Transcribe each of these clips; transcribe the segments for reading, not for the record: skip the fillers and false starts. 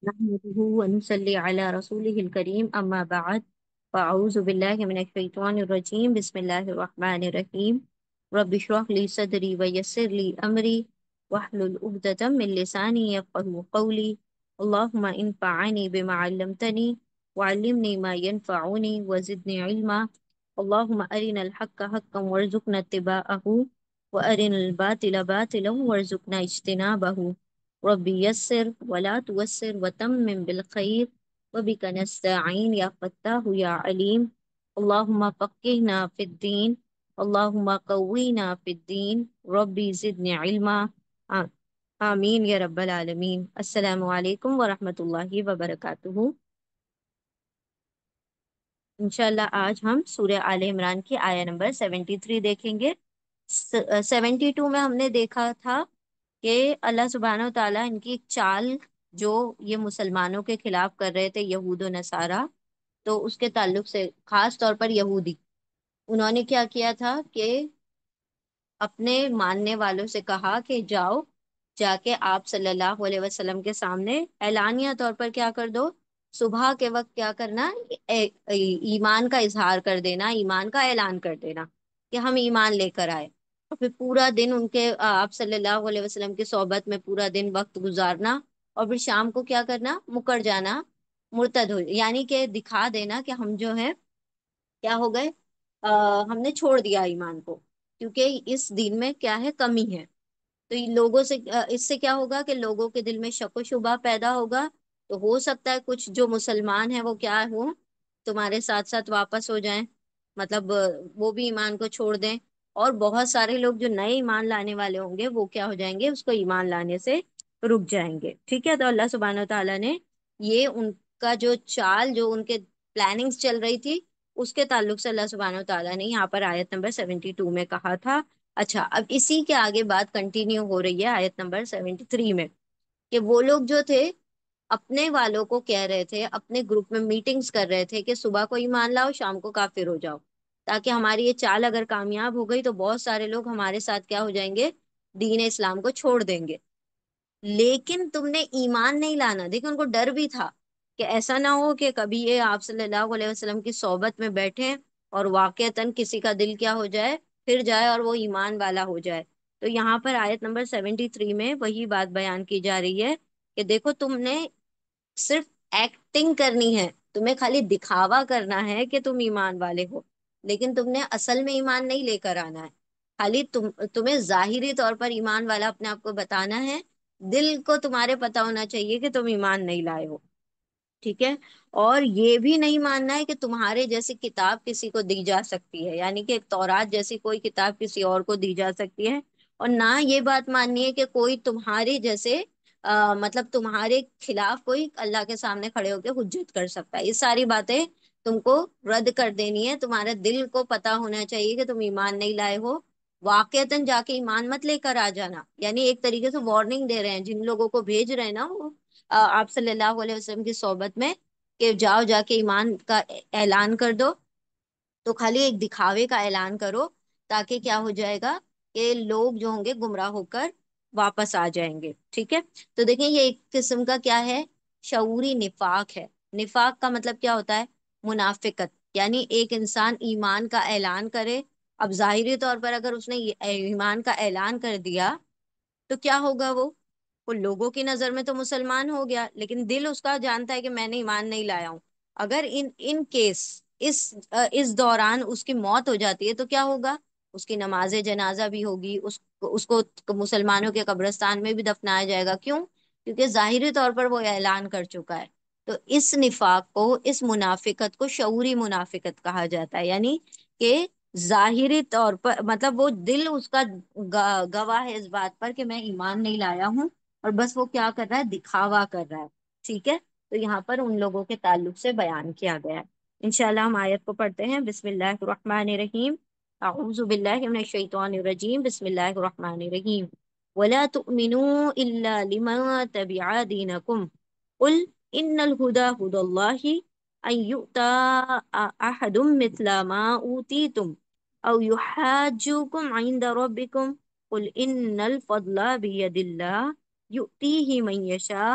نحمده ونصلي على رسوله الكريم أما بعد فأعوذ بالله من الشيطان الرجيم بسم الله الرحمن الرحيم رب اشرح لي صدري ويسر لي أمري واحلل عقدة من لساني يفقهوا قولي اللهم انفعني بما علمتني وعلمني ما ينفعني وزدني علما اللهم أرنا الحق حقا وارزقنا اتباعه وأرنا الباطل باطلا وارزقنا اجتنابه ربي يسر ولا توسر وتمم بالخير وبك نستعين يا فتاح يا عليم اللهم فقهنا في الدين اللهم قوينا في الدين ربي زدني علما آ- آمین یا رب العالمین۔ السلام علیکم ورحمۃ اللہ وبرکاتہ۔ انشاءاللہ آج ہم سورہ آل عمران کی آیہ نمبر 73 دیکھیں گے۔ 72 میں ہم نے دیکھا تھا کہ اللہ سبحانہ و تعالیٰ ان کی ایک چال جو یہ مسلمانوں کے خلاف کر رہے تھے یہود و نصارہ، تو اس کے تعلق سے خاص طور پر یہودی، انہوں نے کیا کیا تھا کہ اپنے ماننے والوں سے کہا کہ جاؤ جا کے آپ صلی اللہ علیہ وسلم کے سامنے اعلانیہ طور پر کیا کر دو، صبح کے وقت کیا کرنا، ایمان کا اظہار کر دینا، ایمان کا اعلان کر دینا کہ ہم ایمان لے کر آئے، اور پھر پورا دن ان کے آپ صلی اللہ علیہ وسلم کی صحبت میں پورا دن وقت گزارنا، اور پھر شام کو کیا کرنا، مکر جانا، مرتد ہو، یعنی کہ دکھا دینا کہ ہم جو ہے کیا ہو گئے، ہم نے چھوڑ دیا ایمان کو، کیونکہ اس دین میں کیا ہے، کمی ہے۔ تو یہ لوگوں سے اس سے کیا ہوگا کہ لوگوں کے دل میں شک و شبہ پیدا ہوگا، تو ہو سکتا ہے کچھ جو مسلمان ہیں وہ کیا ہوں، تمہارے ساتھ ساتھ واپس ہو جائیں، مطلب وہ بھی ایمان کو چھوڑ دیں، اور بہت سارے لوگ جو نئے ایمان لانے والے ہوں گے وہ کیا ہو جائیں گے، اس کو ایمان لانے سے رک جائیں گے۔ ٹھیک ہے، تو اللہ سبحانہ و تعالیٰ نے یہ ان کا جو چال، جو ان کے پلاننگز چل رہی تھی، اس کے تعلق سے اللہ سبحانہ و تعالیٰ نے یہاں پر آیت نمبر 72 میں کہا تھا۔ اچھا، اب اسی کے آگے بات کنٹینیو ہو رہی ہے آیت نمبر 73 میں، کہ وہ لوگ جو تھے اپنے والوں کو کہہ رہے تھے، اپنے گروپ میں میٹنگز کر رہے تھے کہ صبح کو ایمان لاؤ، شام کو کافر ہو جاؤ، تاکہ ہماری یہ چال اگر کامیاب ہو گئی تو بہت سارے لوگ ہمارے ساتھ کیا ہو جائیں گے، دین اسلام کو چھوڑ دیں گے۔ لیکن تم نے ایمان نہیں لانا، دیکھو ان کو ڈر بھی تھا کہ ایسا نہ ہو کہ کبھی یہ آپ صلی اللہ علیہ وسلم کی صحبت میں بیٹھیں اور واقعتاً کسی کا دل کیا ہو جائے، پھر جائے اور وہ ایمان والا ہو جائے۔ تو یہاں پر آیت نمبر 73 میں وہی بات بیان کی جا رہی ہے کہ دیکھو تم نے صرف ایکٹنگ کرنی ہے، تمہیں خالی دکھاوا کرنا ہے کہ تم ایمان والے ہو، لیکن تم نے اصل میں ایمان نہیں لے کر آنا ہے، خالی تمہیں ظاہری طور پر ایمان والا اپنے آپ کو بتانا ہے، دل کو تمہارے پتا ہونا چاہیے کہ تم ایمان نہیں لائے ہو۔ ٹھیک ہے، اور یہ بھی نہیں ماننا ہے کہ تمہارے جیسی کتاب کسی کو دی جا سکتی ہے، یعنی کہ ایک تورات جیسی کوئی کتاب کسی اور کو دی جا سکتی ہے، اور نہ یہ بات ماننی ہے کہ کوئی تمہارے جیسے مطلب تمہارے خلاف کوئی اللہ کے سامنے کھڑے ہو کے حجت کر سکتا ہے۔ یہ ساری باتیں تم کو رد کر دینی ہے، تمہارے دل کو پتا ہونا چاہیے کہ تم ایمان نہیں لائے ہو، واقعتاً جا کے ایمان مت لے کر آ جانا، یعنی ایک طریقے سے وارننگ دے رہے ہیں جن لوگوں کو بھیج رہے ہیں نا وہ آپ صلی اللہ علیہ وسلم کی صحبت میں، کہ جاؤ جا کے ایمان کا اعلان کر دو، تو خالی ایک دکھاوے کا اعلان کرو، تاکہ کیا ہو جائے گا کہ لوگ جو ہوں گے گمراہ ہو کر واپس آ جائیں گے۔ ٹھیک ہے، تو دیکھیں یہ ایک قسم کا کیا ہے، شعوری نفاق ہے۔ نفاق کا مطلب کیا ہوتا ہے، منافقت، یعنی ایک انسان ایمان کا اعلان کرے، اب ظاہری طور پر اگر اس نے ایمان کا اعلان کر دیا تو کیا ہوگا، وہ لوگوں کی نظر میں تو مسلمان ہو گیا، لیکن دل اس کا جانتا ہے کہ میں نے ایمان نہیں لایا ہوں۔ اگر ان کیس اس دوران اس کی موت ہو جاتی ہے تو کیا ہوگا، اس کی نماز جنازہ بھی ہوگی، اس کو مسلمانوں کے قبرستان میں بھی دفنایا جائے گا۔ کیوں؟ کیونکہ ظاہری طور پر وہ اعلان کر چکا ہے۔ تو اس نفاق کو، اس منافقت کو شعوری منافقت کہا جاتا ہے، یعنی کہ ظاہری طور پر مطلب وہ دل اس کا گواہ ہے اس بات پر کہ میں ایمان نہیں لایا ہوں، اور بس وہ کیا کر رہا ہے، دکھاوا کر رہا ہے۔ ٹھیک ہے، تو یہاں پر ان لوگوں کے تعلق سے بیان کیا گیا ہے۔ انشاءاللہ ہم آیت کو پڑھتے ہیں۔ بسم اللہ الرحمن الرحیم، اعوذ باللہ من الشیطان الرجیم، بسم اللہ الرحمن الرحیم۔ ولا تؤمنوا الا لمن تبع دينكم قل ان الهدى هدى الله ان يؤتى احد مثل ما اوتيتم او يحاجوكم عند ربكم قل ان الفضل بيد الله يؤتيه من يشاء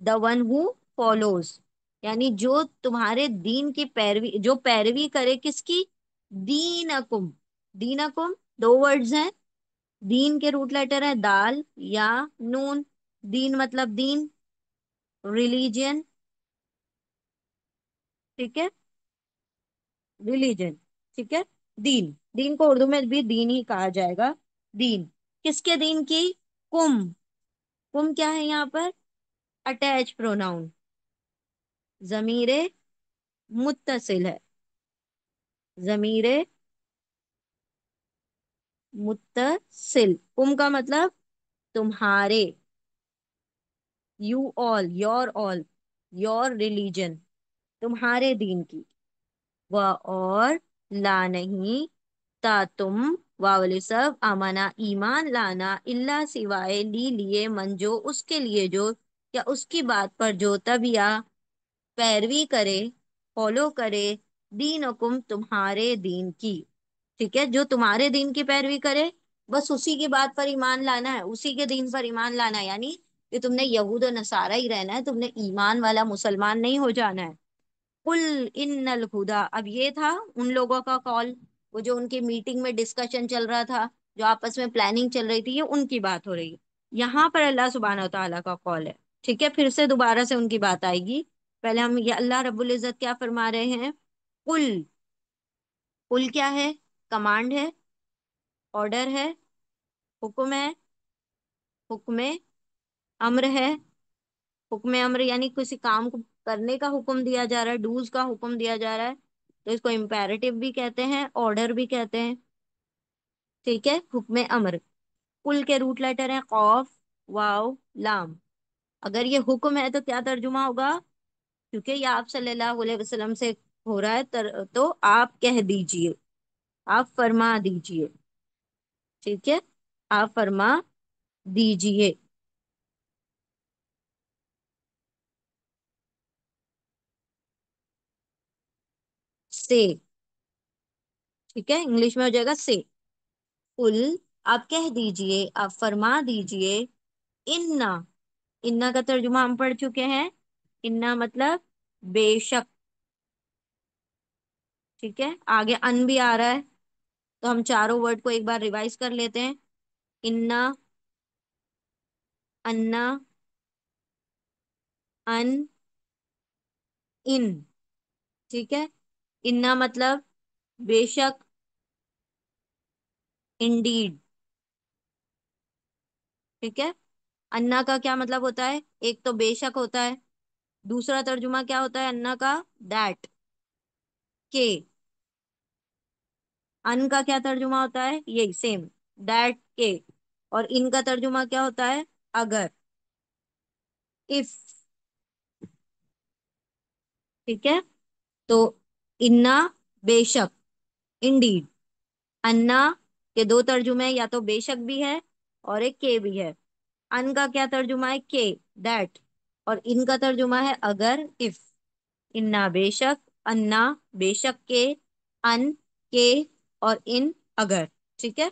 the one who follows، یعنی جو تمہارے دین کی پیروی، جو پیروی کرے کس کی؟ دینکم، دینکم دو ورڈز ہیں، دین کے روٹ لیٹر ہے دال یا نون، دین مطلب دین، ریلیجن، ٹھیک ہے، ریلیجن، ٹھیک ہے، دین، دین کو اردو میں بھی دین ہی کہا جائے گا، دین کس کے دین کی؟ کم، کم کیا ہے یہاں پر؟ اٹیچ پروناؤن، ضمیر متصل ہے، ضمیر متصل، کم کا مطلب تمہارے، you all, your all, your religion, تمہارے دین کی، و اور لا نہیں، تا تم، واول سب، امانا ایمان لانا، اللہ سوائے لی لیے، من جو اس کے لیے جو، یا اس کی بات پر جو، تب یا پیروی کرے، فالو کرے، دین حکم تمہارے دین کی، ٹھیک ہے، جو تمہارے دین کی پیروی کرے، بس اسی کی بات پر ایمان لانا ہے، اسی کے دین پر ایمان لانا ہے، یعنی کہ تم نے یہود و نصارہ ہی رہنا ہے، تم نے ایمان والا مسلمان نہیں ہو جانا ہے۔ قل ان الہدا، اب یہ تھا ان لوگوں کا کال، وہ جو ان کی میٹنگ میں ڈسکشن چل رہا تھا، جو آپس میں پلاننگ چل رہی تھی، یہ ان کی بات ہو رہی ہے، یہاں پر اللہ سبحانہ و تعالیٰ کا کال ہے، ٹھیک ہے، پھر سے دوبارہ سے ان کی بات آئے گی، پہلے ہم یہ اللہ رب العزت کیا فرما رہے ہیں؟ قل، قل کیا ہے؟ کمانڈ ہے، آرڈر ہے، حکم ہے، حکم امر ہے، حکم امر یعنی کسی کام کو کرنے کا حکم دیا جا رہا ہے، ڈوز کا حکم دیا جا رہا ہے، تو اس کو امپیریٹو بھی کہتے ہیں، آرڈر بھی کہتے ہیں، ٹھیک ہے، حکم امر، کل کے روٹ لیٹر ہیں قوف، واو، لام، اگر یہ حکم ہے تو کیا ترجمہ ہوگا؟ کیونکہ یہ آپ صلی اللہ علیہ وسلم سے ہو رہا ہے، تو آپ کہہ دیجئے، آپ فرما دیجئے، ٹھیک ہے، آپ فرما دیجئے، سے، ٹھیک ہے، انگلش میں ہو جائے گا سے، قل، آپ کہہ دیجئے، آپ فرما دیجئے، انا، انا کا ترجمہ ہم پڑھ چکے ہیں، انا مطلب بے شک، ٹھیک ہے، آگے ان بھی آ رہا ہے، تو ہم چاروں ورڈ کو ایک بار ریوائز کر لیتے ہیں، انا، انا، ان، ان، ٹھیک ہے، انا مطلب بے شک، انڈیڈ، ٹھیک ہے، انا کا کیا مطلب ہوتا ہے؟ ایک تو بے شک ہوتا ہے، دوسرا ترجمہ کیا ہوتا ہے انا کا؟ دیٹ، کہ، ان کا کیا ترجمہ ہوتا ہے؟ یہی سیم، دیٹ کے، اور ان کا ترجمہ کیا ہوتا ہے؟ اگر، اف، ٹھیک ہے، تو انا بے شک، انڈیڈ، انا کے دو ترجمے، یا تو بے شک بھی ہے اور ایک کے بھی ہے، ان کا کیا ترجمہ ہے؟ کے، دیٹ، اور ان کا ترجمہ ہے اگر، اف، انا بے شک، انا بے شک کے، ان کے، اور ان اگر، ٹھیک ہے،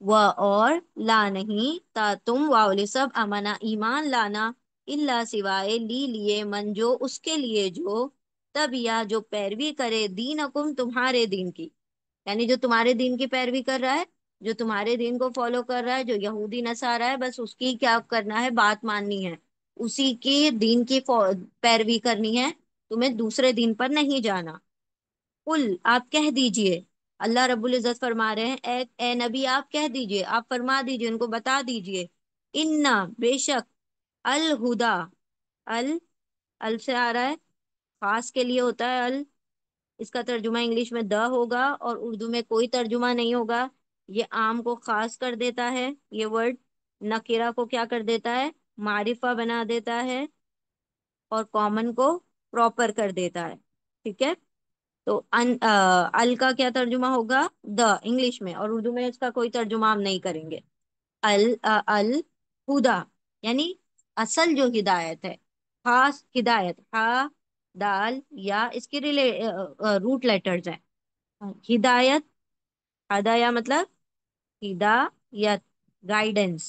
و اور لا نہیں، تا تم، واؤل سب، امنا ایمان لانا، اللہ سوائے لی لیے، من جو اس کے لیے جو، تب یا جو پیروی کرے، دین حکم تمہارے دین کی، یعنی جو تمہارے دین کی پیروی کر رہا ہے، جو تمہارے دین کو فالو کر رہا ہے، جو یہودی نصارہ ہے، بس اس کی کیا کرنا ہے؟ بات ماننی ہے، اسی کی دین کی پیروی کرنی ہے، تمہیں دوسرے دین پر نہیں جانا، قل، آپ کہہ دیجئے، اللہ رب العزت فرما رہے ہیں، اے نبی آپ کہہ دیجئے، آپ فرما دیجئے، ان کو بتا دیجئے، انا بے شک، الہدا، ال، ال سے آ رہا ہے، خاص کے لیے ہوتا ہے ال، اس کا ترجمہ انگلش میں دا ہوگا، اور اردو میں کوئی ترجمہ نہیں ہوگا، یہ عام کو خاص کر دیتا ہے، یہ ورڈ نکرہ کو کیا کر دیتا ہے؟ معرفہ بنا دیتا ہے، اور کامن کو پراپر کر دیتا ہے، ٹھیک ہے، تو ال کا کیا ترجمہ ہوگا؟ دا انگلش میں، اور اردو میں اس کا کوئی ترجمہ ہم نہیں کریں گے، الہدا یعنی اصل جو ہدایت ہے، خاص ہدایت، ہا، دال، یا اس کے روٹ لیٹرز ہیں، ہدایت، ہدایا مطلب ہدایت، گائیڈنس،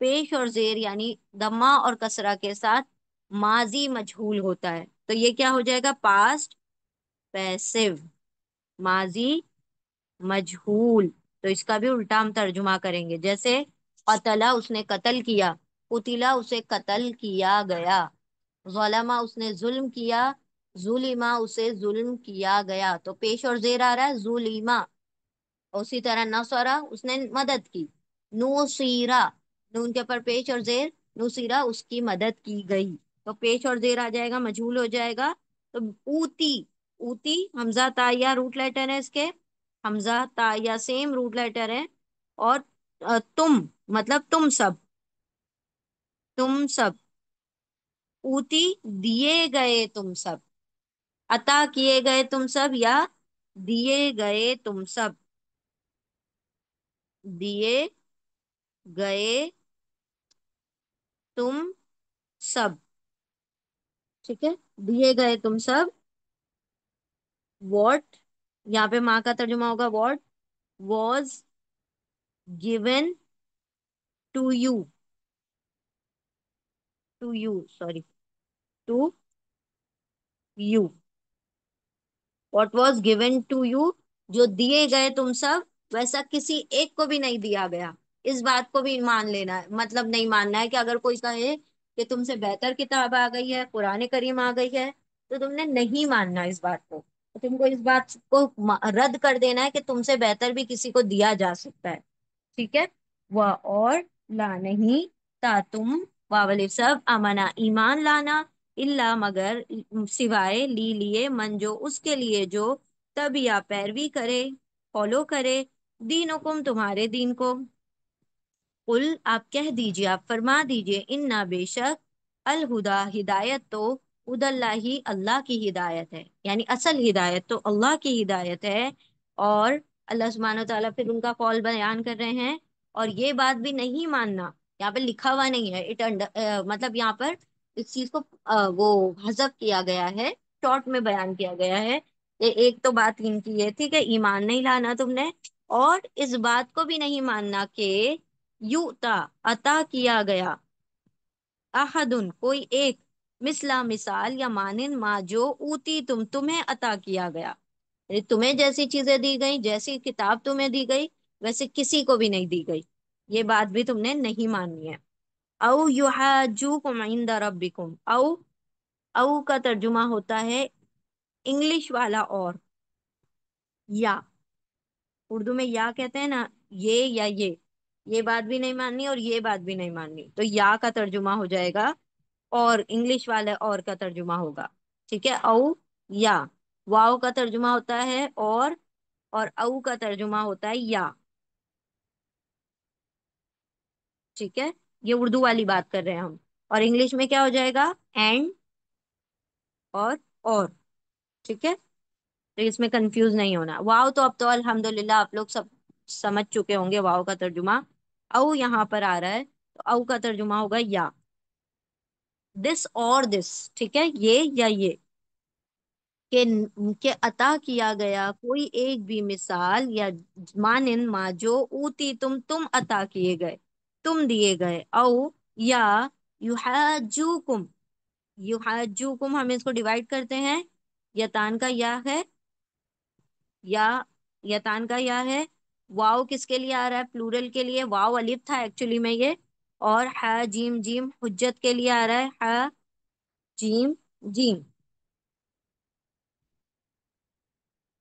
پیش اور زیر یعنی دمہ اور کسرہ کے ساتھ ماضی مجہول ہوتا ہے، تو یہ کیا ہو جائے گا؟ پاسٹ پیسو، ماضی مجہول۔ تو اس کا بھی الٹا ہم ترجمہ کریں گے، جیسے قتلا اس نے قتل کیا، قتلا اسے قتل کیا گیا، ظلمہ اس نے ظلم کیا، ظلمہ اسے ظلم کیا گیا، تو پیش اور زیر آ رہا ہے ظلمہ۔ اسی طرح نصرہ اس نے مدد کی، نوصیرہ نون کے پر پیش اور زیر، نوصیرہ اس کی مدد کی گئی، تو پیش اور زیر آ جائے گا، مجہول ہو جائے گا۔ تو اوتی، اوتی حمزہ تا یا روٹ لیٹر ہے اس کے، حمزہ تا یا سیم روٹ لیٹر ہے، اور تم مطلب تم سب، تم سب، اوتی دیے گئے تم سب، عطا کیے گئے تم سب یا دیے گئے تم سب، دیے گئے تم سب، ٹھیک ہے، دیے گئے تم سب، واٹ یہاں پہ ماں کا ترجمہ ہوگا what was given to you, to you sorry, to you, what was given to you, جو دیے گئے تم سب ویسا کسی ایک کو بھی نہیں دیا گیا۔ اس بات کو بھی مان لینا ہے، مطلب نہیں ماننا ہے کہ اگر کوئی کہے کہ تم سے بہتر کتاب آ گئی ہے، قرآن کریم آ گئی ہے، تو تم نے نہیں ماننا اس بات کو، تم کو اس بات کو رد کر دینا ہے کہ تم سے بہتر بھی کسی کو دیا جا سکتا ہے، ٹھیک ہے۔ وہ اور لا نہیں، تا تم واول سب امنا ایمان لانا، اللہ مگر سوائے لی لیے من جو اس کے لیے جو تب یا پیروی کرے، فالو کرے، دینکم تمہارے دین کو، قل آپ کہہ دیجئے، آپ فرما دیجئے، انا بے شک الہدا ہدایت تو ہد اللہ اللہ کی ہدایت ہے، یعنی اصل ہدایت تو اللہ کی ہدایت ہے۔ اور اللہ سبحانہ و تعالیٰ پھر ان کا قول بیان کر رہے ہیں، اور یہ بات بھی نہیں ماننا، یہاں پہ لکھا ہوا نہیں ہے، مطلب یہاں پر اس چیز کو وہ حذف کیا گیا ہے، شارٹ میں بیان کیا گیا ہے کہ ایک تو بات ان کی ہے، ٹھیک ہے، ایمان نہیں لانا تم نے، اور اس بات کو بھی نہیں ماننا کہ یوتا عطا کیا گیا، احدن کوئی ایک، مثلا مثال یا مانند ما جو اوتی تمہیں عطا کیا گیا، یعنی تمہیں جیسی چیزیں دی گئی، جیسی کتاب تمہیں دی گئی، ویسے کسی کو بھی نہیں دی گئی، یہ بات بھی تم نے نہیں ماننی ہے۔ او یحاجوکم عند ربکم، او کا ترجمہ ہوتا ہے انگلش والا اور، یا اردو میں یا کہتے ہیں نا، یہ یا یہ بات بھی نہیں ماننی اور یہ بات بھی نہیں ماننی، تو یا کا ترجمہ ہو جائے گا، اور انگلش والے اور کا ترجمہ ہوگا، ٹھیک ہے، او یا، واؤ کا ترجمہ ہوتا ہے اور او کا ترجمہ ہوتا ہے یا، ٹھیک ہے، یہ اردو والی بات کر رہے ہیں ہم، اور انگلش میں کیا ہو جائے گا؟ اینڈ اور، ٹھیک ہے، تو اس میں کنفیوز نہیں ہونا۔ واؤ تو اب تو الحمدللہ آپ لوگ سب سمجھ چکے ہوں گے واؤ کا ترجمہ، او یہاں پر آ رہا ہے تو او کا ترجمہ ہوگا یا، دس اور دس، ٹھیک ہے، یہ یا یہ، کہ عطا کیا گیا کوئی ایک بھی مثال یا مانند ما جو اوتی تم عطا کیے گئے، تم دیے گئے، او یا یحاجوکم، یحاجوکم ہم اس کو ڈیوائڈ کرتے ہیں، یتان کا یا ہے، یا یتان کا یا ہے، واؤ کس کے لیے آ رہا ہے؟ پلورل کے لیے، واؤ الف تھا ایکچولی میں یہ، اور ہا جیم جیم حجت کے لیے آ رہا ہے، ہا جیم جیم،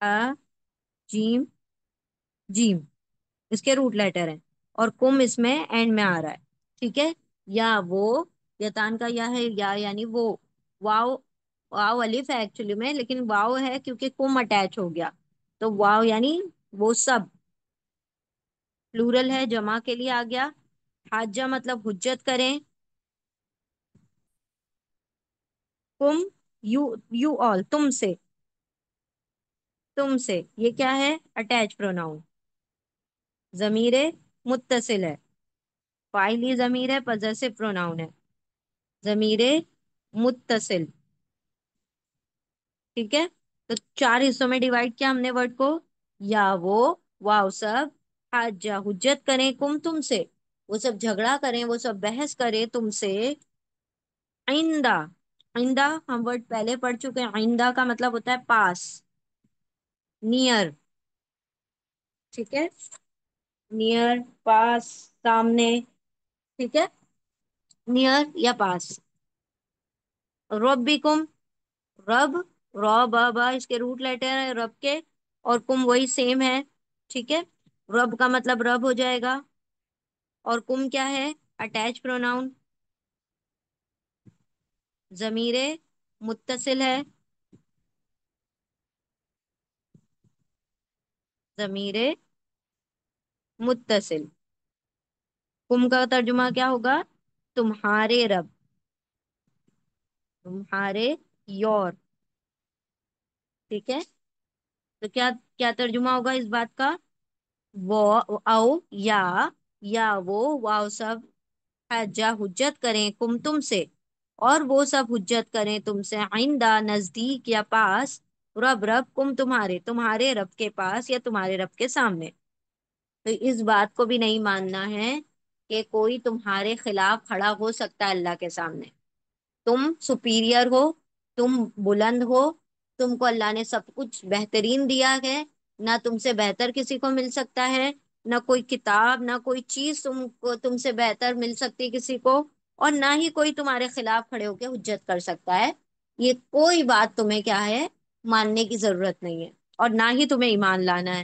ہا جیم جیم اس کے روٹ لیٹر ہیں، اور کم اس میں اینڈ میں آ رہا ہے، ٹھیک ہے، یا وہ یتان کا یا ہے، یا یعنی وہ، واؤ واؤ الف ہے ایکچولی میں، لیکن واؤ ہے کیونکہ کم اٹیچ ہو گیا، تو واؤ یعنی وہ سب، پلورل ہے، جمع کے لیے آ گیا، حاجہ مطلب حجت کریں، کم یو آل تم سے یہ کیا ہے؟ اٹیچ پروناؤن، ضمیر متصل ہے، فاعلی ضمیر ہے، پوزیسو پروناؤن ہے، ضمیر متصل، ٹھیک ہے، تو چار حصوں میں ڈیوائڈ کیا ہم نے ورڈ کو، یا وہ، واؤ سب، حاجہ حجت کریں، کم تم سے، وہ سب جھگڑا کریں، وہ سب بحث کریں تم سے، آئندہ، آئندہ ہم ورڈ پہلے پڑھ چکے ہیں، آئندہ کا مطلب ہوتا ہے پاس، نیئر، ٹھیک ہے، نیئر، پاس، سامنے، ٹھیک ہے، نیئر یا پاس، ربکم، رب، رو با با اس کے روٹ لیٹر ہے رب کے، اور کم وہی سیم ہے، ٹھیک ہے، رب کا مطلب رب ہو جائے گا، اور کم کیا ہے، اٹیچ پروناؤن، ضمیر متصل ہے، ضمیر متصل، کم کا ترجمہ کیا ہوگا، تمہارے رب، تمہارے، یور، ٹھیک ہے، تو کیا کیا ترجمہ ہوگا اس بات کا، وہ، او، یا وہ واؤ سب حجہ حجت کریں کم تم سے، اور وہ سب حجت کریں تم سے، آئندہ نزدیک یا پاس، رب رب کم تمہارے، تمہارے رب کے پاس یا تمہارے رب کے سامنے، تو اس بات کو بھی نہیں ماننا ہے کہ کوئی تمہارے خلاف کھڑا ہو سکتا ہے اللہ کے سامنے، تم سپیریئر ہو، تم بلند ہو، تم کو اللہ نے سب کچھ بہترین دیا ہے، نہ تم سے بہتر کسی کو مل سکتا ہے، نہ کوئی کتاب، نہ کوئی چیز تم کو تم سے بہتر مل سکتی کسی کو، اور نہ ہی کوئی تمہارے خلاف کھڑے ہو کے حجت کر سکتا ہے، یہ کوئی بات تمہیں کیا ہے، ماننے کی ضرورت نہیں ہے، اور نہ ہی تمہیں ایمان لانا ہے،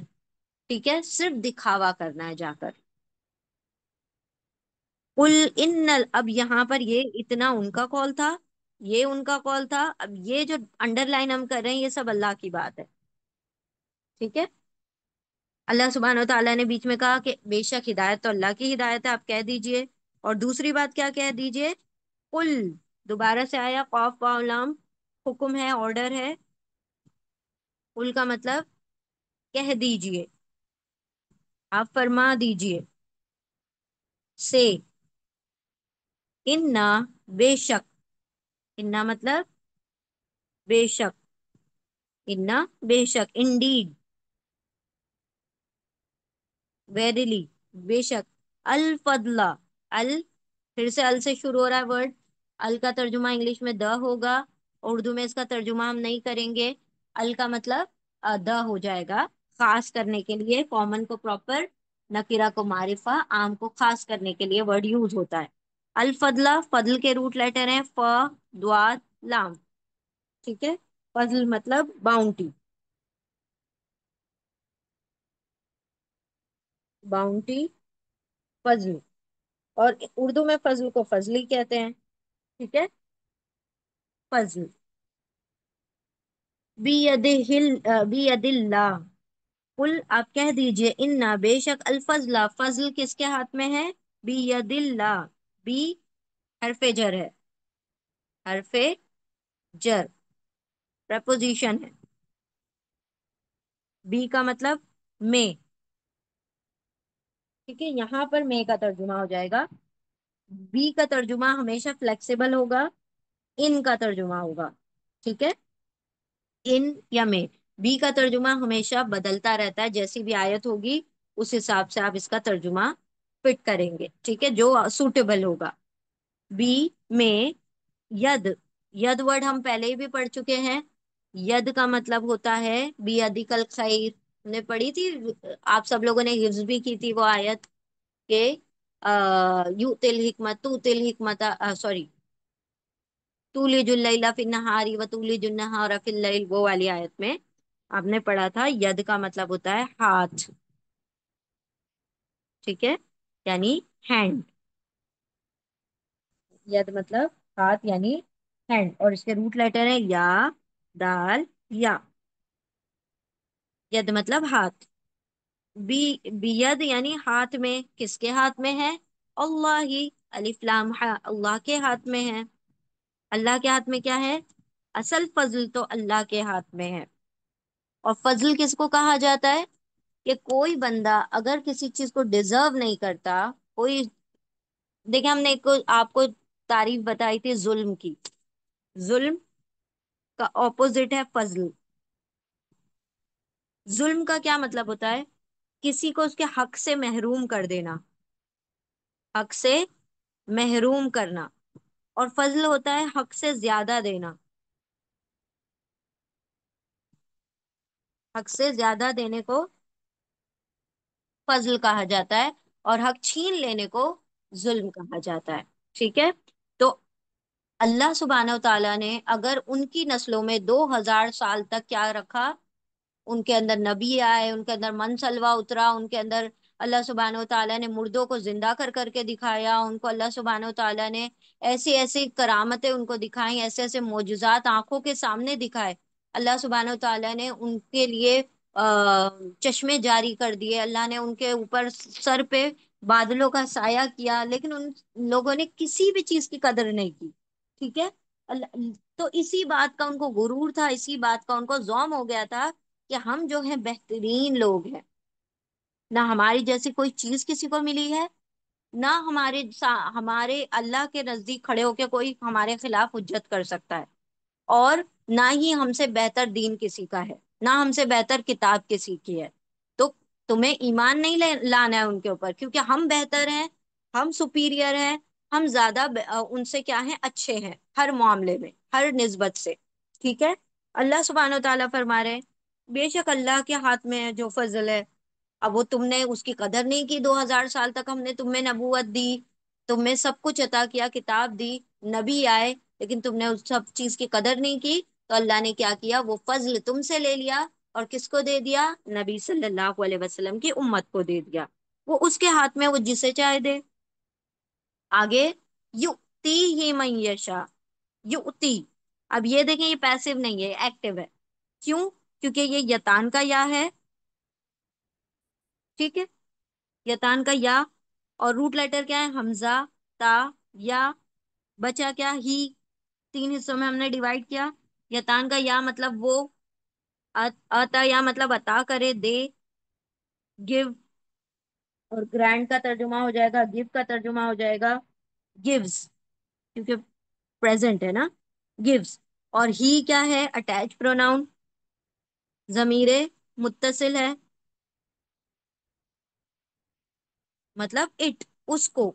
ٹھیک ہے، صرف دکھاوا کرنا ہے جا کر، قل ان، اب یہاں پر یہ اتنا ان کا کال تھا، یہ ان کا کال تھا، اب یہ جو انڈر لائن ہم کر رہے ہیں یہ سب اللہ کی بات ہے، ٹھیک ہے، اللہ سبحانہ و تعالیٰ نے بیچ میں کہا کہ بے شک ہدایت تو اللہ کی ہدایت ہے، آپ کہہ دیجئے، اور دوسری بات کیا کہہ دیجئے، قل، دوبارہ سے آیا قاف واو لام، حکم ہے، آرڈر ہے، قل کا مطلب کہہ دیجئے، آپ فرما دیجئے، سے، انا، بے شک، انا مطلب بے شک، انا بے شک، انڈیڈ، ویریلی، بے شک، الفضلہ، ال، پھر سے ال سے شروع ہو رہا ہے ورڈ، ال کا ترجمہ انگلش میں دا ہوگا، اردو میں اس کا ترجمہ ہم نہیں کریں گے، ال کا مطلب دا ہو جائے گا، خاص کرنے کے لیے، کامن کو پراپر، نکرہ کو معرفہ، عام کو خاص کرنے کے لیے ورڈ یوز ہوتا ہے، الفضلہ، فضل کے روٹ لیٹر ہیں ف، دواد، لام، ٹھیک ہے، فضل مطلب باؤنٹی، باؤنٹی، فضل، اور اردو میں فضل کو فضلی کہتے ہیں، ٹھیک ہے، فضل، بید اللہ، قل آپ کہہ دیجئے، انا بے شک، الفضل، فضل کس کے ہاتھ میں ہے، بید اللہ، بی حرف جر ہے، حرف جر، پریپوزیشن ہے، بی کا مطلب میں، ٹھیک ہے، یہاں پر میں کا ترجمہ ہو جائے گا، بی کا ترجمہ ہمیشہ فلیکسیبل ہوگا، ان کا ترجمہ ہوگا، ٹھیک ہے، ان یا میں، بی کا ترجمہ ہمیشہ بدلتا رہتا ہے، جیسی بھی آیت ہوگی اس حساب سے آپ اس کا ترجمہ فٹ کریں گے، ٹھیک ہے، جو سوٹیبل ہوگا، بی میں، ید، ید ورڈ ہم پہلے ہی بھی پڑھ چکے ہیں، ید کا مطلب ہوتا ہے بیدک الخیر، ہم نے پڑھی تھی، آپ سب لوگوں نے حفظ بھی کی تھی وہ آیت، کہ یو تل حکمت، تو تل حکمت، سوری، تولج اللیل فی النہار و تولج النہار فی اللیل، وہ والی آیت میں آپ نے پڑھا تھا، ید کا مطلب ہوتا ہے ہاتھ، ٹھیک ہے، یعنی ہینڈ، ید مطلب ہاتھ یعنی ہینڈ، اور اس کے روٹ لیٹر ہے یا، دال، یا، ید مطلب ہاتھ، بی، بید یعنی ہاتھ میں، کس کے ہاتھ میں ہے، اللہ ہی، الف لام ہا، اللہ کے ہاتھ میں ہے، اللہ کے ہاتھ میں کیا ہے، اصل فضل تو اللہ کے ہاتھ میں ہے، اور فضل کس کو کہا جاتا ہے، کہ کوئی بندہ اگر کسی چیز کو ڈیزرو نہیں کرتا، کوئی، دیکھیں ہم نے آپ کو تعریف بتائی تھی ظلم کی، ظلم کا اپوزٹ ہے فضل، ظلم کا کیا مطلب ہوتا ہے، کسی کو اس کے حق سے محروم کر دینا، حق سے محروم کرنا، اور فضل ہوتا ہے حق سے زیادہ دینا، حق سے زیادہ دینے کو فضل کہا جاتا ہے، اور حق چھین لینے کو ظلم کہا جاتا ہے، ٹھیک ہے؟ تو اللہ سبحانہ و تعالیٰ نے اگر ان کی نسلوں میں 2000 سال تک کیا رکھا، ان کے اندر نبی آئے، ان کے اندر من سلوا اترا، ان کے اندر اللہ سبحانہ و تعالیٰ نے مردوں کو زندہ کر کر کے دکھایا، ان کو اللہ سبحانہ و تعالیٰ نے ایسی ایسی کرامتیں ان کو دکھائیں، ایسے ایسے معجزات آنکھوں کے سامنے دکھائے، اللہ سبحانہ و تعالیٰ نے ان کے لیے چشمے جاری کر دیے، اللہ نے ان کے اوپر سر پہ بادلوں کا سایہ کیا، لیکن ان لوگوں نے کسی بھی چیز کی قدر نہیں کی، ٹھیک ہے؟ تو اسی بات کا ان کو غرور تھا، اسی بات کا ان کو زوم ہو گیا تھا کہ ہم جو ہیں بہترین لوگ ہیں، نہ ہماری جیسی کوئی چیز کسی کو ملی ہے، نہ ہمارے اللہ کے نزدیک کھڑے ہو کے کوئی ہمارے خلاف حجت کر سکتا ہے، اور نہ ہی ہم سے بہتر دین کسی کا ہے، نہ ہم سے بہتر کتاب کسی کی ہے۔ تو تمہیں ایمان نہیں لانا ہے ان کے اوپر، کیونکہ ہم بہتر ہیں، ہم سپیریئر ہیں، ہم زیادہ ان سے کیا ہیں، اچھے ہیں ہر معاملے میں، ہر نسبت سے، ٹھیک ہے؟ اللہ سبحانہ و تعالیٰ فرما رہے ہیں بے شک اللہ کے ہاتھ میں ہے جو فضل ہے۔ اب وہ تم نے اس کی قدر نہیں کی، 2000 سال تک ہم نے تمہیں نبوت دی، تمہیں سب کچھ عطا کیا، کتاب دی، نبی آئے، لیکن تم نے اس سب چیز کی قدر نہیں کی، تو اللہ نے کیا کیا، وہ فضل تم سے لے لیا، اور کس کو دے دیا؟ نبی صلی اللہ علیہ وسلم کی امت کو دے دیا، وہ اس کے ہاتھ میں، وہ جسے چاہے دے۔ آگے، یؤتی ہی من یشاء، یؤتی، اب یہ دیکھیں یہ پیسو نہیں ہے، ایکٹیو ہے، کیوں؟ کیونکہ یہ یتان کا یا ہے، ٹھیک ہے؟ یتان کا یا، اور روٹ لیٹر کیا ہے؟ حمزہ، تا، یا، بچا کیا؟ ہی، تین حصوں میں ہم نے ڈیوائڈ کیا۔ یتان کا یا مطلب وہ، اتا یا مطلب عطا کرے، دے، گیو، اور گرانٹ کا ترجمہ ہو جائے گا، گیو کا ترجمہ ہو جائے گا گیوز، کیونکہ پریزنٹ ہے نا، گیوز۔ اور ہی کیا ہے؟ اٹیچ پروناؤن، ضمیر متصل ہے، مطلب اٹ، اس کو،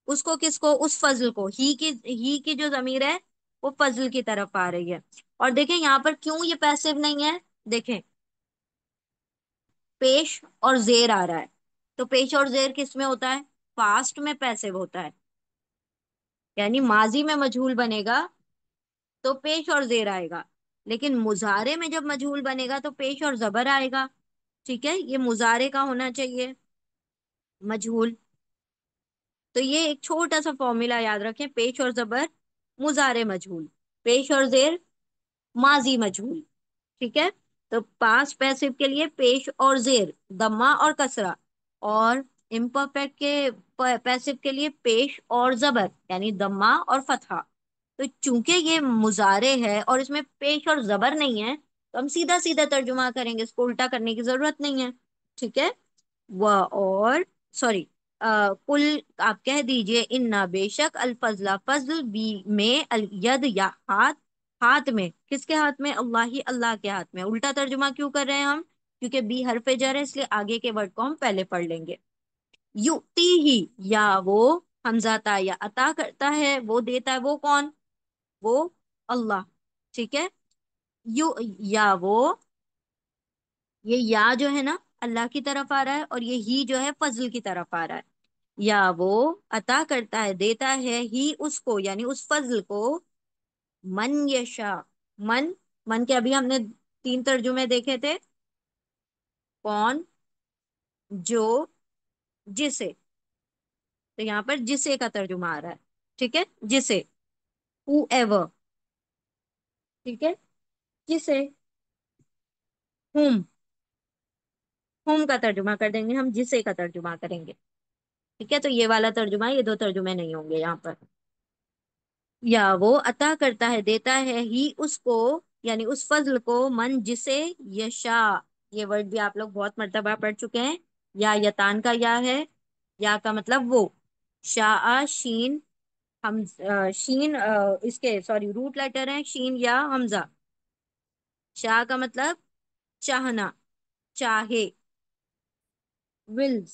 اس کو کس کو؟ اس فضل کو، ہی کی جو ضمیر ہے وہ فضل کی طرف آ رہی ہے۔ اور دیکھیں یہاں پر کیوں یہ پیسو نہیں ہے، دیکھیں پیش اور زیر آ رہا ہے، تو پیش اور زیر کس میں ہوتا ہے؟ پاسٹ میں پیسو ہوتا ہے، یعنی ماضی میں مجہول بنے گا تو پیش اور زیر آئے گا، لیکن مضارع میں جب مجہول بنے گا تو پیش اور زبر آئے گا، ٹھیک ہے؟ یہ مضارع کا ہونا چاہیے مجہول۔ تو یہ ایک چھوٹا سا فارمولا یاد رکھیں، پیش اور زبر مضارع مجہول، پیش اور زیر ماضی مجہول، ٹھیک ہے؟ تو پاس پیسو کے لیے پیش اور زیر، دمہ اور کسرہ، اور امپرفیکٹ کے پیسو کے لیے پیش اور زبر یعنی دمہ اور فتحہ۔ تو چونکہ یہ مضارع ہے اور اس میں پیش اور زبر نہیں ہے، تو ہم سیدھا سیدھا ترجمہ کریں گے، اس کو الٹا کرنے کی ضرورت نہیں ہے، ٹھیک ہے؟ وہ اور سوری، کل، آپ کہہ دیجئے ان بے شک الفضل، فضل بھی میں، الید یا ہاتھ، ہاتھ میں، کس کے ہاتھ میں؟ اللہ ہی، اللہ کے ہاتھ میں۔ الٹا ترجمہ کیوں کر رہے ہیں ہم؟ کیونکہ بی حرف جر ہے، اس لیے آگے کے ورڈ کو ہم پہلے پڑھ لیں گے۔ یؤتی ہی، یا وہ، حمزہ تا یا عطا کرتا ہے، وہ دیتا ہے، وہ کون؟ وہ اللہ، ٹھیک ہے؟ یو، یا وہ، یہ یا جو ہے نا اللہ کی طرف آ رہا ہے، اور یہ ہی جو ہے فضل کی طرف آ رہا ہے۔ یا وہ عطا کرتا ہے، دیتا ہے، ہی اس کو یعنی اس فضل کو، من یشا، من، من کے ابھی ہم نے 3 ترجمے دیکھے تھے، کون، جو، جسے، تو یہاں پر جسے کا ترجمہ آ رہا ہے، ٹھیک ہے؟ جسے، ہو ایور، ٹھیک ہے؟ جسے، ہم، ہم کا ترجمہ کر دیں گے ہم، جسے کا ترجمہ کریں گے، ٹھیک ہے؟ تو یہ والا ترجمہ، یہ 2 ترجمے نہیں ہوں گے یہاں پر۔ یا وہ عطا کرتا ہے، دیتا ہے، ہی اس کو یعنی اس فضل کو، من جسے، یشا، یہ ورڈ بھی آپ لوگ بہت مرتبہ پڑھ چکے ہیں، یا یتان کا یا ہے، یا کا مطلب وہ، شاء، شین، ہم، شین، اس کے سوری روٹ لیٹر ہیں شین یا حمزہ، شاء کا مطلب چاہنا، چاہے، ولز،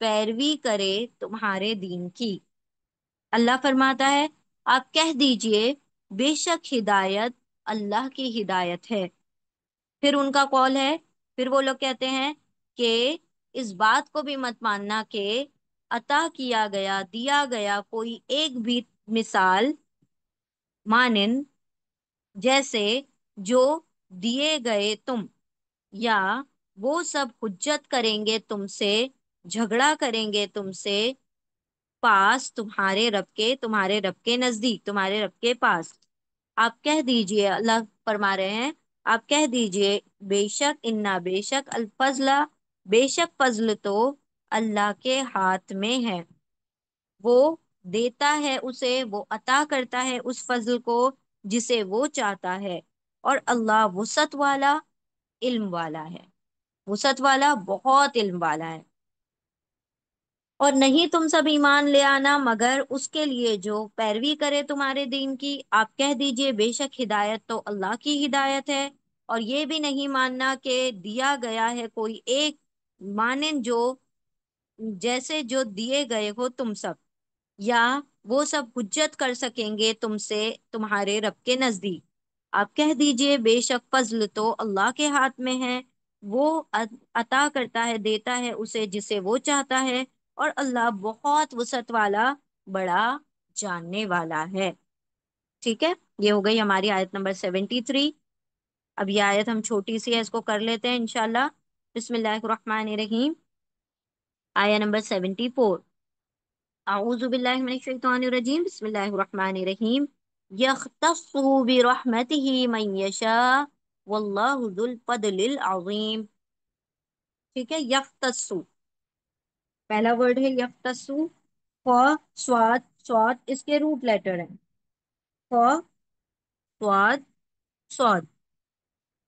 پیروی کرے تمہارے دین کی۔ اللہ فرماتا ہے آپ کہہ دیجئے بے شک ہدایت اللہ کی ہدایت ہے۔ پھر ان کا قول ہے، پھر وہ لوگ کہتے ہیں کہ اس بات کو بھی مت ماننا کہ عطا کیا گیا دیا گیا کوئی ایک بھی مثال مانند جیسے جو دیے گئے تم، یا وہ سب حجت کریں گے تم سے، جھگڑا کریں گے تم سے پاس تمہارے رب کے نزدیک، تمہارے رب کے پاس۔ آپ کہہ دیجئے، اللہ فرما رہے ہیں آپ کہہ دیجئے بے شک بے شک الفضل، بے شک فضل تو اللہ کے ہاتھ میں ہے، وہ دیتا ہے اسے، وہ عطا کرتا ہے اس فضل کو جسے وہ چاہتا ہے، اور اللہ وسعت والا علم والا ہے، وسعت والا بہت علم والا ہے۔ اور نہیں تم سب ایمان لے آنا مگر اس کے لیے جو پیروی کرے تمہارے دین کی۔ آپ کہہ دیجئے بے شک ہدایت تو اللہ کی ہدایت ہے، اور یہ بھی نہیں ماننا کہ دیا گیا ہے کوئی ایک مانند جیسے جو دیے گئے ہو تم سب، یا وہ سب حجت کر سکیں گے تم سے تمہارے رب کے نزدیک۔ آپ کہہ دیجئے بے شک فضل تو اللہ کے ہاتھ میں ہے، وہ عطا کرتا ہے دیتا ہے اسے جسے وہ چاہتا ہے، اور اللہ بہت وسعت والا بڑا جاننے والا ہے۔ ٹھیک ہے، یہ ہو گئی ہماری آیت نمبر 73۔ اب یہ آیت ہم چھوٹی سی ہے، اس کو کر لیتے ہیں انشاءاللہ۔ بسم اللہ الرحمن الرحیم، آیت نمبر 74۔ اعوذ باللہ من الشیطان الرجیم، بسم اللہ الرحمن الرحیم۔ یختص برحمتہ من یشاء واللہ ذو الفضل العظیم۔ ٹھیک ہے، یختص، پہلا ورڈ ہے یختص، فا سواد سواد اس کے روٹ لیٹر ہیں، فا سواد سواد۔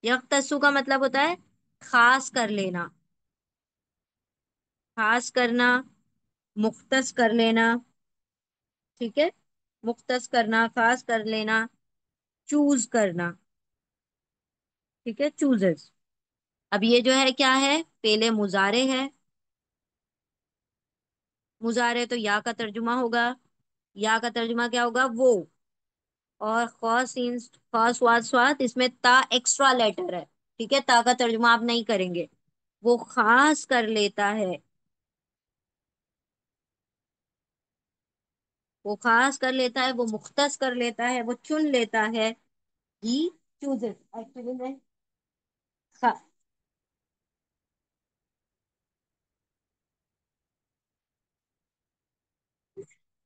یختص کا مطلب ہوتا ہے خاص کر لینا، خاص کرنا، مختص کر لینا۔ ٹھیک ہے، مختص کرنا، خاص کر لینا، چوز کرنا۔ ٹھیک ہے، چوزز۔ اب یہ جو ہے کیا ہے، پہلے مضارع ہے، مضارع تو یا کا ترجمہ ہوگا، یا کا ترجمہ کیا ہوگا، وہ، اور خاص خاص واد سواد اس میں تا ایکسٹرا لیٹر ہے۔ ٹھیک ہے، تا کا ترجمہ آپ نہیں کریں گے، وہ خاص کر لیتا ہے، وہ خاص کر لیتا ہے، وہ مختص کر لیتا ہے، وہ چن لیتا ہے۔ ہی چوزز، ایکچولی میں خ-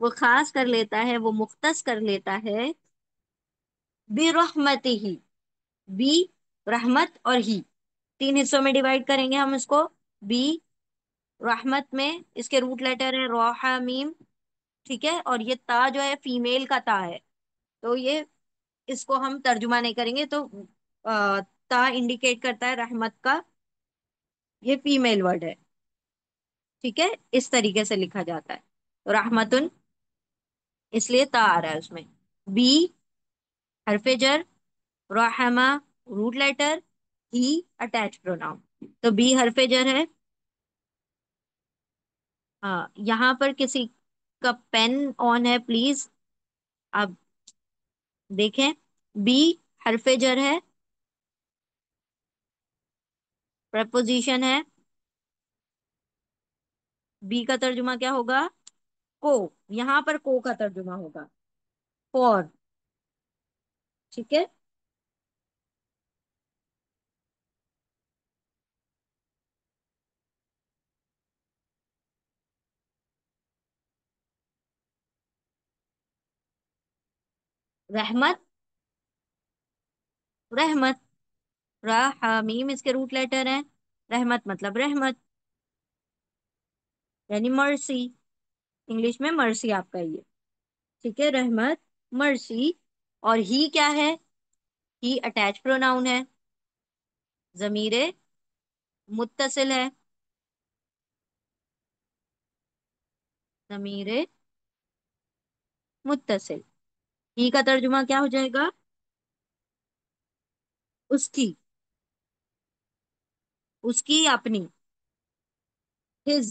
وہ خاص کر لیتا ہے، وہ مختص کر لیتا ہے، برحمتہ ہی، بی رحمت اور ہی، تین حصوں میں ڈیوائڈ کریں گے ہم اس کو۔ بی رحمت میں اس کے روٹ لیٹر ہے روح میم، ٹھیک ہے، اور یہ تا جو ہے فیمیل کا تا ہے، تو یہ اس کو ہم ترجمہ نہیں کریں گے، تو تا انڈیکیٹ کرتا ہے رحمت کا، یہ فیمیل ورڈ ہے۔ ٹھیک ہے، اس طریقے سے لکھا جاتا ہے رحمتن، اس لیے تا آ رہا ہے اس میں۔ بی حرف جر، رحمہ روٹ لیٹر، ہی اٹیچ پروناؤن، تو بی حرف جر ہے۔ ہاں، یہاں پر کسی کا پین آن ہے پلیز، آپ دیکھیں، بی حرف جر ہے، پریپوزیشن ہے، بی کا ترجمہ کیا ہوگا، کو، یہاں پر کو کا ترجمہ ہوگا فور۔ ٹھیک ہے، رحمت، رحمت، میم اس کے روٹ لیٹر ہیں، رحمت مطلب رحمت، یعنی مرسی، انگلش میں مرسی آپ کا یہ۔ ٹھیک ہے، رحمت، مرسی، اور ہی کیا ہے، ہی اٹیچ پروناؤن ہے، ضمیر متصل ہے، ضمیر متصل، ہی کا ترجمہ کیا ہو جائے گا، اس کی، اس کی اپنی، ہز،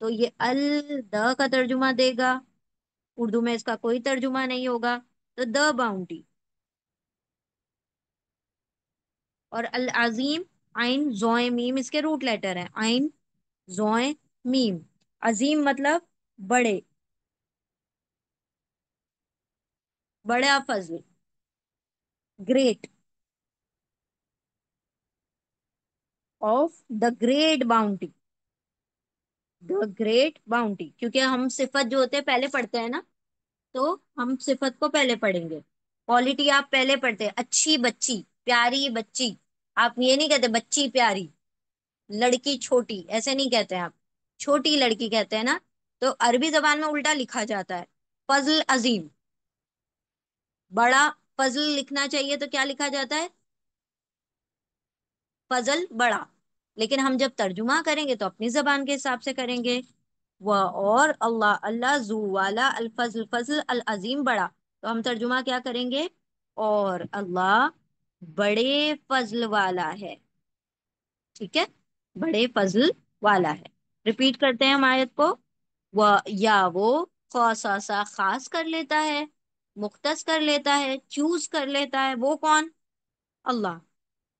تو یہ ال دا کا ترجمہ دے گا، اردو میں اس کا کوئی ترجمہ نہیں ہوگا، تو دا باؤنڈری. اور العظیم، آئین زوئے میم اس کے روٹ لیٹر ہیں، آئین زوئے میم. عظیم مطلب بڑے، بڑا فضل، great, of the great boundary. The great boundary, کیونکہ ہم صفت جو ہوتے ہیں پہلے پڑھتے ہیں نا، تو ہم صفت کو پہلے پڑھیں گے. کوالٹی آپ پہلے پڑھتے ہیں، اچھی بچی، پیاری بچی. آپ یہ نہیں کہتے بچی پیاری، لڑکی چھوٹی، ایسے نہیں کہتے ہیں آپ، چھوٹی لڑکی کہتے ہیں نا. تو عربی زبان میں الٹا لکھا جاتا ہے، فضل عظیم، بڑا فضل لکھنا چاہیے تو کیا لکھا جاتا ہے؟ فضل بڑا. لیکن ہم جب ترجمہ کریں گے تو اپنی زبان کے حساب سے کریں گے. وہ اور اللہ، اللہ ذو والا، الفضل فضل، العظیم بڑا. تو ہم ترجمہ کیا کریں گے؟ اور اللہ بڑے فضل والا ہے. ٹھیک ہے، بڑے فضل والا ہے. ریپیٹ کرتے ہیں ہم آیت کو. وہ یا وہ خاصا سا خاص کر لیتا ہے، مختص کر لیتا ہے، چوز کر لیتا ہے، وہ کون؟ اللہ.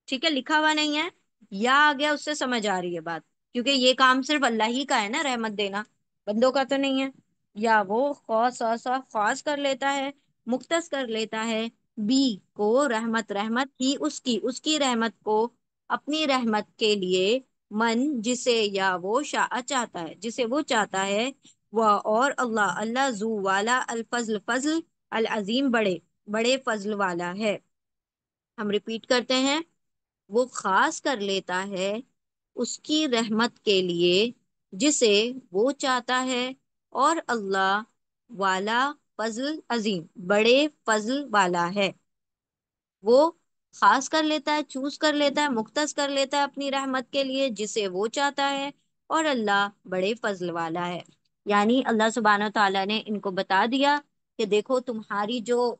ٹھیک ہے، لکھا ہوا نہیں ہے، یا آ گیا اس سے سمجھ آ رہی ہے بات، کیونکہ یہ کام صرف اللہ ہی کا ہے نا، رحمت دینا، بندوں کا تو نہیں ہے. یا وہ خاصا سا خاص کر لیتا ہے، مختص کر لیتا ہے، بی کو رحمت، رحمت ہی اس کی رحمت کو، اپنی رحمت کے لیے، من جسے یا وہ شاء چاہتا ہے، جسے وہ چاہتا ہے. وہ اور اللہ، اللہ ذو والا، الفضل فضل، العظیم بڑے، بڑے فضل والا ہے. ہم ریپیٹ کرتے ہیں. وہ خاص کر لیتا ہے اس کی رحمت کے لیے جسے وہ چاہتا ہے، اور اللہ والا فضل عظیم، بڑے فضل والا ہے. وہ خاص کر لیتا ہے، چوز کر لیتا ہے، مختص کر لیتا ہے اپنی رحمت کے لیے جسے وہ چاہتا ہے، اور اللہ بڑے فضل والا ہے. یعنی اللہ سبحانہ و تعالیٰ نے ان کو بتا دیا کہ دیکھو تمہاری جو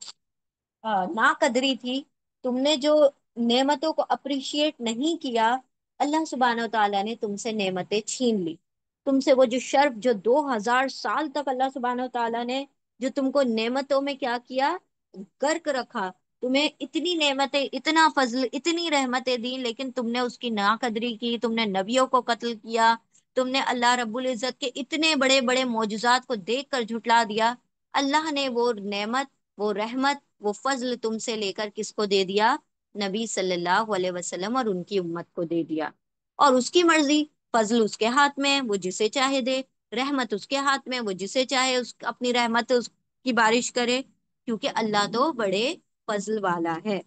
نا قدری تھی، تم نے جو نعمتوں کو اپریشیٹ نہیں کیا، اللہ سبحانہ و تعالیٰ نے تم سے نعمتیں چھین لی. تم سے وہ جو شرف جو 2000 سال تک اللہ سبحانہ و تعالیٰ نے جو تم کو نعمتوں میں کیا کیا، غرق رکھا، تمہیں اتنی نعمتیں، اتنا فضل، اتنی رحمتیں دی، لیکن تم نے اس کی ناقدری کی، تم نے نبیوں کو قتل کیا، تم نے اللہ رب العزت کے اتنے بڑے بڑے معجزات کو دیکھ کر جھٹلا دیا. اللہ نے وہ نعمت، وہ رحمت، وہ فضل تم سے لے کر کس کو دے دیا؟ نبی صلی اللہ علیہ وسلم اور ان کی امت کو دے دیا. اور اس کی مرضی، فضل اس کے ہاتھ میں، وہ جسے چاہے دے، رحمت اس کے ہاتھ میں، وہ جسے چاہے اپنی رحمت اس کی بارش کرے، کیونکہ اللہ تو بڑے فضل والا ہے.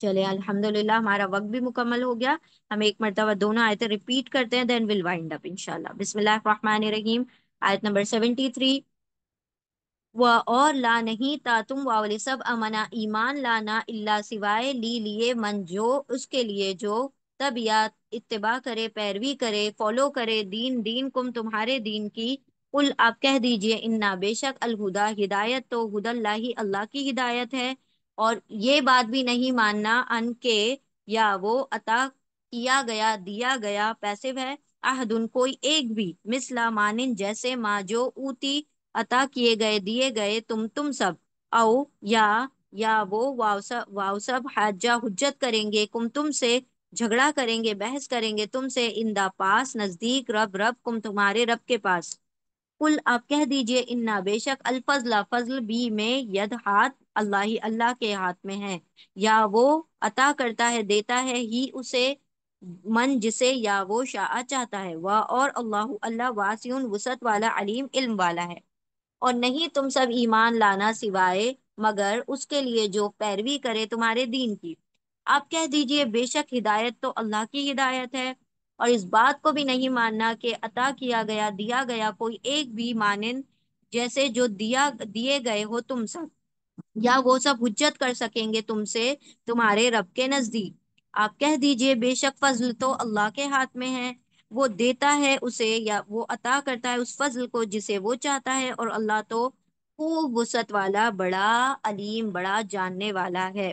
چلے الحمدللہ ہمارا وقت بھی مکمل ہو گیا. ہم ایک مرتبہ دونوں آیتیں ریپیٹ کرتے ہیں، دین ول وائنڈ اپ انشاءاللہ. بسم اللہ الرحمن الرحیم. آیت نمبر 73. و اور لا نہیں تا تم واولی سب امنا ایمان لانا اللہ سوائے لی لیے من جو اس کے لیے جو طبیعت اتباع کرے، پیروی کرے، فالو کرے، دین کم تمہارے دین کی. قل آپ کہہ دیجئے انا بے شک الہدا ہدایت تو ہد اللہ اللہ کی ہدایت ہے. اور یہ بات بھی نہیں ماننا ان کے یا وہ عطا کیا گیا، دیا گیا، پیسو ہے، احدن کوئی ایک بھی، مثلا مانن جیسے، ما جو اوتی عطا کیے گئے، دیے گئے، تم سب، او یا وہ واو سب حاجہ حجت کریں گے، کم تم سے، جھگڑا کریں گے، بحث کریں گے تم سے، اندا پاس، نزدیک، رب کم تمہارے رب کے پاس. کل آپ کہہ دیجئے انا بے شک الفضل فضل بھی میں، ید ہاتھ، اللہ کے ہاتھ میں ہے. یا وہ عطا کرتا ہے، دیتا ہے ہی اسے، من جسے یا وہ شاء چاہتا ہے. اور اللہ واسع وسعت والا، علیم علم والا ہے. اور نہیں تم سب ایمان لانا سوائے مگر اس کے لیے جو پیروی کرے تمہارے دین کی. آپ کہہ دیجئے بے شک ہدایت تو اللہ کی ہدایت ہے. اور اس بات کو بھی نہیں ماننا کہ عطا کیا گیا، دیا گیا کوئی ایک بھی، مانن جیسے جو دیے گئے ہو تم سب، یا وہ سب حجت کر سکیں گے تم سے تمہارے رب کے نزدیک. آپ کہہ دیجئے بے شک فضل تو اللہ کے ہاتھ میں ہے، وہ دیتا ہے اسے، یا وہ عطا کرتا ہے اس فضل کو جسے وہ چاہتا ہے، اور اللہ تو خوب وسعت والا، بڑا علیم، بڑا جاننے والا ہے.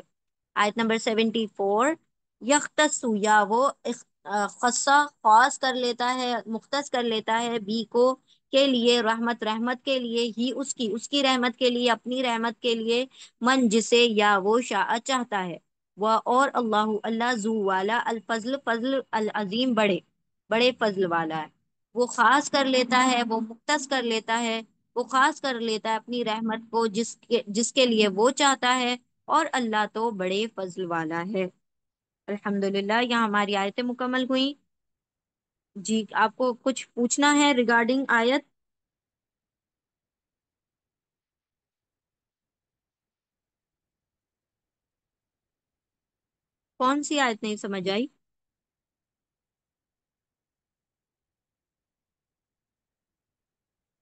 آیت نمبر 74. یختص یا وہ خصہ خاص کر لیتا ہے، مختص کر لیتا ہے بی کو، کے لیے رحمت، رحمت کے لیے ہی اس کی رحمت کے لیے، اپنی رحمت کے لیے، من جسے یا وہ شاء چاہتا ہے، وہ اور اللہ اللہ ذو والا الفضل فضل العظیم بڑے بڑے فضل والا ہے، وہ خاص کر لیتا ہے، وہ مختص کر لیتا ہے، وہ خاص کر لیتا ہے اپنی رحمت کو جس کے لیے وہ چاہتا ہے، اور اللہ تو بڑے فضل والا ہے۔ الحمدللہ، یہاں ہماری آیتیں مکمل ہوئیں۔ جی، آپ کو کچھ پوچھنا ہے ریگارڈنگ آیت؟ کون سی آیت نہیں سمجھ آئی؟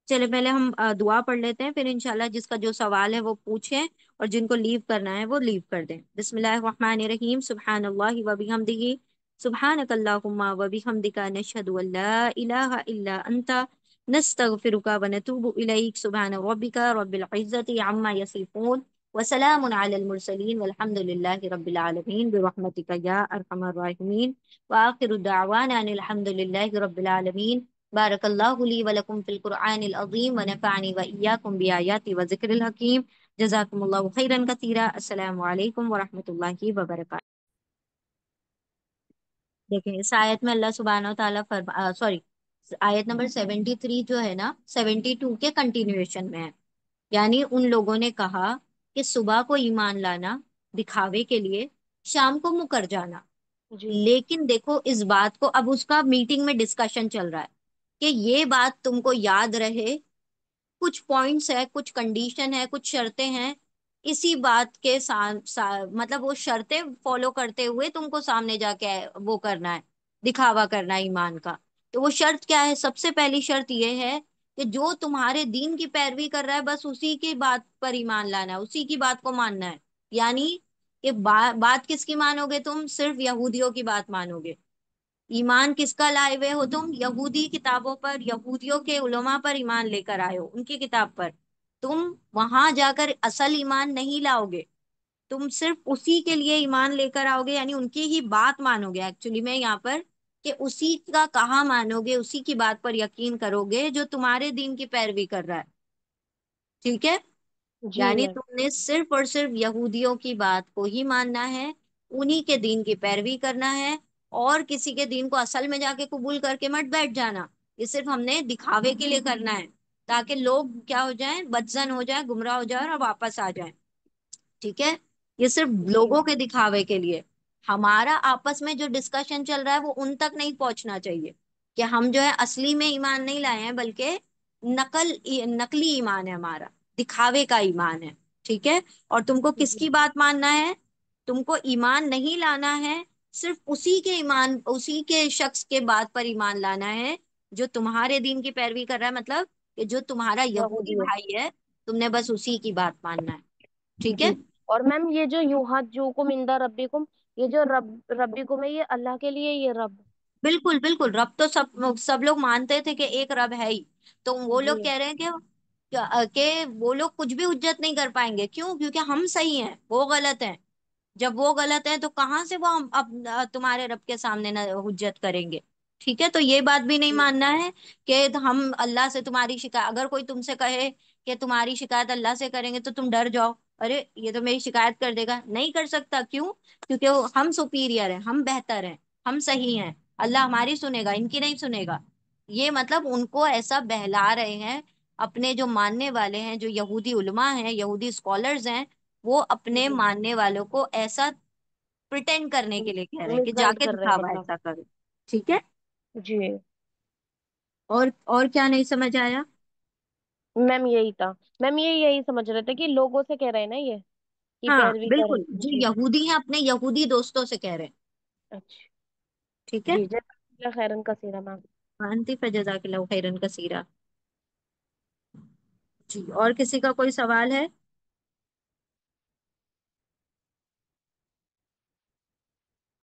چلے پہلے ہم دعا پڑھ لیتے ہیں، پھر انشاءاللہ جس کا جو سوال ہے وہ پوچھیں، اور جن کو لیو کرنا ہے وہ لیو کر دیں۔ بسم اللہ الرحمن الرحیم، سبحان اللہ و بحمدہ، سبحانک اللہم و بحمدک، نشہد ان لا الہ الا انت، نستغفرک و نتوب الیک، سبحان ربک رب العزت عما یصفون، وسلام علی المرسلین، والحمد للہ رب العالمین، برحمتک یا ارحم الراحمین، وآخر دعوانا ان الحمد للہ رب العالمین۔ بارک اللہ لی ولکم فی القرآن العظیم ونفعنی وإیاکم بآیات وذکر الحکیم۔ جزاکم اللہ خیرا کثیرا۔ السلام علیکم ورحمۃ اللہ وبرکاتہ۔ دیکھیں اس آیت میں اللہ سبحانہ و تعالیٰ سوری، آیت نمبر 73 جو ہے نا، 72 کے کنٹینیویشن میں ہے۔ یعنی ان لوگوں نے کہا کہ صبح کو ایمان لانا دکھاوے کے لیے، شام کو مکر جانا۔ جی لیکن دیکھو اس بات کو، اب اس کا میٹنگ میں ڈسکشن چل رہا ہے کہ یہ بات تم کو یاد رہے، کچھ پوائنٹس ہے، کچھ کنڈیشن ہے، کچھ شرطیں ہیں، اسی بات کے مطلب وہ شرطیں فالو کرتے ہوئے تم کو سامنے جا کے وہ کرنا ہے، دکھاوا کرنا ہے ایمان کا۔ تو وہ شرط کیا ہے؟ سب سے پہلی شرط یہ ہے کہ جو تمہارے دین کی پیروی کر رہا ہے بس اسی کی بات پر ایمان لانا ہے، اسی کی بات کو ماننا ہے۔ یعنی کہ بات کس کی مانو گے تم؟ صرف یہودیوں کی بات مانو گے۔ ایمان کس کا لائے ہوئے ہو تم؟ یہودی کتابوں پر، یہودیوں کے علماء پر ایمان لے کر آئے ہو، ان کی کتاب پر۔ تم وہاں جا کر اصل ایمان نہیں لاؤ گے، تم صرف اسی کے لیے ایمان لے کر آؤ گے، یعنی ان کی ہی بات مانو گے ایکچولی میں یہاں پر، کہ اسی کا کہا مانو گے، اسی کی بات پر یقین کرو گے جو تمہارے دین کی پیروی کر رہا ہے۔ ٹھیک ہے؟ جی یعنی میم۔ تم نے صرف اور صرف یہودیوں کی بات کو ہی ماننا ہے، انہی کے دین کی پیروی کرنا ہے، اور کسی کے دین کو اصل میں جا کے قبول کر کے مت بیٹھ جانا۔ یہ صرف ہم نے دکھاوے کے لیے کرنا ہے، تاکہ لوگ کیا ہو جائیں؟ بدزن ہو جائیں، گمراہ ہو جائیں اور واپس آ جائیں۔ ٹھیک ہے؟ یہ صرف جی لوگوں کے دکھاوے کے لیے۔ ہمارا آپس میں جو ڈسکشن چل رہا ہے وہ ان تک نہیں پہنچنا چاہیے کہ ہم جو ہے اصلی میں ایمان نہیں لائے ہیں، بلکہ نقلی ایمان ہے ہمارا، دکھاوے کا ایمان ہے۔ ٹھیک ہے؟ اور تم کو کس جی کی بات ماننا ہے؟ تم کو ایمان نہیں لانا ہے، صرف اسی کے ایمان، اسی کے شخص کے بات پر ایمان لانا ہے جو تمہارے دین کی پیروی کر رہا ہے، مطلب کہ جو تمہارا یہودی یہودیت۔ بھائی ہے، تم نے بس اسی کی بات ماننا ہے۔ ٹھیک ہے؟ جی، اور میم یہ جو یوحد جو کم اندا ربکم، یہ جو ربکم ہے، یہ اللہ کے لیے، یہ رب۔ بالکل بالکل، رب تو سب لوگ مانتے تھے کہ ایک رب ہے ہی، تو وہ جی لوگ کہہ رہے ہیں کہ وہ لوگ کچھ بھی حجت نہیں کر پائیں گے۔ کیوں؟ کیونکہ ہم صحیح ہیں، وہ غلط ہیں۔ جب وہ غلط ہے تو کہاں سے وہ تمہارے رب کے سامنے نہ حجت کریں گے؟ ٹھیک ہے؟ تو یہ بات بھی نہیں جی ماننا ہے کہ ہم اللہ سے تمہاری شکایت، اگر کوئی تم سے کہے کہ تمہاری شکایت اللہ سے کریں گے تو تم ڈر جاؤ، ارے یہ تو میری شکایت کر دے گا، نہیں کر سکتا۔ کیوں؟ کیونکہ ہم سپیریئر ہیں، ہم بہتر ہیں، ہم صحیح ہیں، اللہ ہماری سنے گا، ان کی نہیں سنے گا۔ یہ مطلب ان کو ایسا بہلا رہے ہیں، اپنے جو ماننے والے ہیں، جو یہودی علماء ہیں، یہودی اسکالرز ہیں، وہ اپنے جی ماننے والوں کو ایسا پریٹینڈ کرنے کے لیے کہہ رہے ہیں کہ مس جا گائڈ کے کر رہے ہیں دکھاوا مطلب۔ ایسا کرو۔ ٹھیک ہے؟ جی اور کیا نہیں سمجھ آیا؟ میم یہی تھا، میم یہ یہی سمجھ رہے تھے کہ لوگوں سے کہہ رہے ہیں نا یہ، کہ ہاں پیروی کریں۔ بالکل، جو جی یہودی ہیں اپنے یہودی دوستوں سے کہہ رہے ہیں۔ اچھا، ٹھیک ہے؟ جی جزاک اللہ خیرن کثیرا میم۔ انتی فجزاک اللہ خیرن کثیرا۔ جی، اور کسی کا کوئی سوال ہے؟